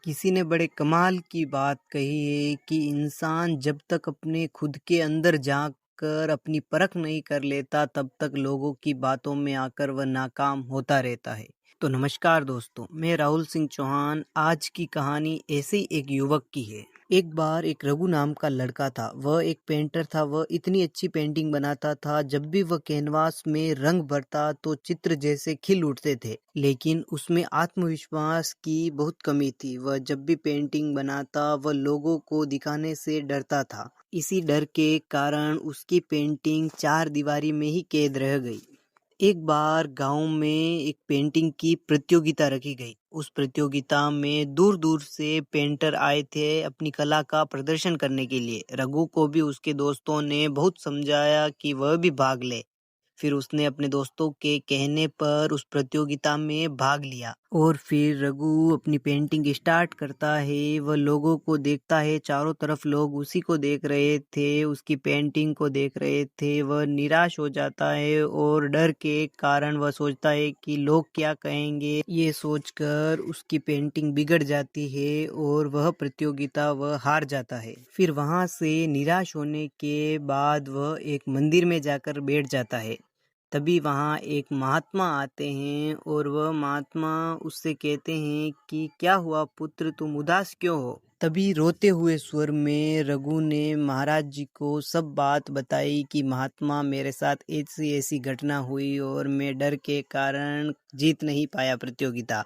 किसी ने बड़े कमाल की बात कही है कि इंसान जब तक अपने खुद के अंदर झाँक कर अपनी परख नहीं कर लेता तब तक लोगों की बातों में आकर वह नाकाम होता रहता है। तो नमस्कार दोस्तों, मैं राहुल सिंह चौहान। आज की कहानी ऐसे ही एक युवक की है। एक बार एक रघु नाम का लड़का था। वह एक पेंटर था। वह इतनी अच्छी पेंटिंग बनाता था, जब भी वह कैनवास में रंग भरता तो चित्र जैसे खिल उठते थे। लेकिन उसमें आत्मविश्वास की बहुत कमी थी। वह जब भी पेंटिंग बनाता वह लोगों को दिखाने से डरता था। इसी डर के कारण उसकी पेंटिंग चार दीवारी में ही कैद रह गई। एक बार गांव में एक पेंटिंग की प्रतियोगिता रखी गई। उस प्रतियोगिता में दूर दूर से पेंटर आए थे अपनी कला का प्रदर्शन करने के लिए। रघु को भी उसके दोस्तों ने बहुत समझाया कि वह भी भाग ले। फिर उसने अपने दोस्तों के कहने पर उस प्रतियोगिता में भाग लिया और फिर रघु अपनी पेंटिंग स्टार्ट करता है। वह लोगों को देखता है, चारों तरफ लोग उसी को देख रहे थे, उसकी पेंटिंग को देख रहे थे। वह निराश हो जाता है और डर के कारण वह सोचता है कि लोग क्या कहेंगे। ये सोचकर उसकी पेंटिंग बिगड़ जाती है और वह प्रतियोगिता वह हार जाता है। फिर वहां से निराश होने के बाद वह एक मंदिर में जाकर बैठ जाता है। तभी वहाँ एक महात्मा आते हैं और वह महात्मा उससे कहते हैं कि क्या हुआ पुत्र, तुम उदास क्यों हो। तभी रोते हुए स्वर में रघु ने महाराज जी को सब बात बताई कि महात्मा, मेरे साथ ऐसी ऐसी घटना हुई और मैं डर के कारण जीत नहीं पाया प्रतियोगिता।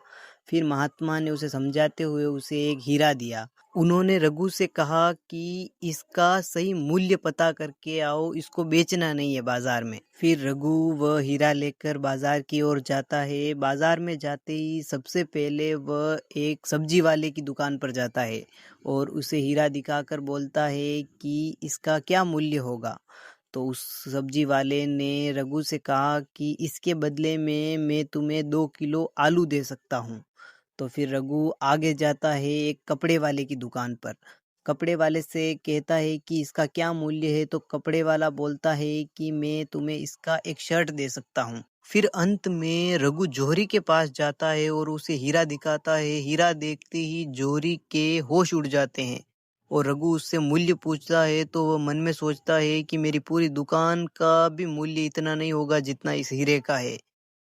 फिर महात्मा ने उसे समझाते हुए उसे एक हीरा दिया। उन्होंने रघु से कहा कि इसका सही मूल्य पता करके आओ, इसको बेचना नहीं है बाजार में। फिर रघु वह हीरा लेकर बाजार की ओर जाता है। बाजार में जाते ही सबसे पहले वह एक सब्जी वाले की दुकान पर जाता है और उसे हीरा दिखाकर बोलता है कि इसका क्या मूल्य होगा। तो उस सब्जी वाले ने रघु से कहा कि इसके बदले में मैं तुम्हें 2 किलो आलू दे सकता हूँ। तो फिर रघु आगे जाता है एक कपड़े वाले की दुकान पर। कपड़े वाले से कहता है कि इसका क्या मूल्य है। तो कपड़े वाला बोलता है कि मैं तुम्हें इसका एक शर्ट दे सकता हूँ। फिर अंत में रघु जौहरी के पास जाता है और उसे हीरा दिखाता है। हीरा देखते ही जौहरी के होश उड़ जाते हैं और रघु उससे मूल्य पूछता है तो वह मन में सोचता है कि मेरी पूरी दुकान का भी मूल्य इतना नहीं होगा जितना इस हीरे का है।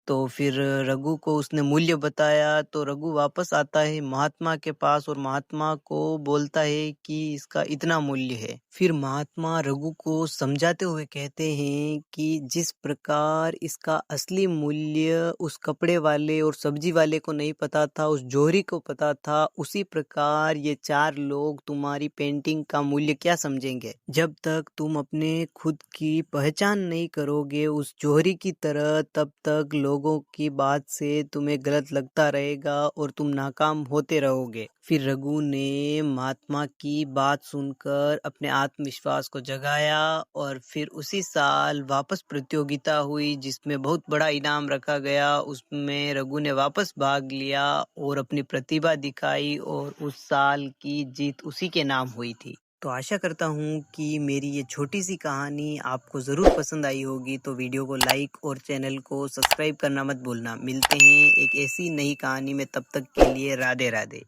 तो फिर रघु को उसने मूल्य बताया तो रघु वापस आता है महात्मा के पास और महात्मा को बोलता है कि इसका इतना मूल्य है। फिर महात्मा रघु को समझाते हुए कहते हैं कि जिस प्रकार इसका असली मूल्य उस कपड़े वाले और सब्जी वाले को नहीं पता था, उस जौहरी को पता था, उसी प्रकार ये चार लोग तुम्हारी पेंटिंग का मूल्य क्या समझेंगे। जब तक तुम अपने खुद की पहचान नहीं करोगे उस जौहरी की तरह, तब तक लोगों की बात से तुम्हें गलत लगता रहेगा और तुम नाकाम होते रहोगे। फिर रघु ने महात्मा की बात सुनकर अपने आत्मविश्वास को जगाया और फिर उसी साल वापस प्रतियोगिता हुई जिसमें बहुत बड़ा इनाम रखा गया। उसमें रघु ने वापस भाग लिया और अपनी प्रतिभा दिखाई और उस साल की जीत उसी के नाम हुई थी। तो आशा करता हूँ कि मेरी ये छोटी सी कहानी आपको ज़रूर पसंद आई होगी। तो वीडियो को लाइक और चैनल को सब्सक्राइब करना मत भूलना। मिलते हैं एक ऐसी नई कहानी में, तब तक के लिए राधे राधे।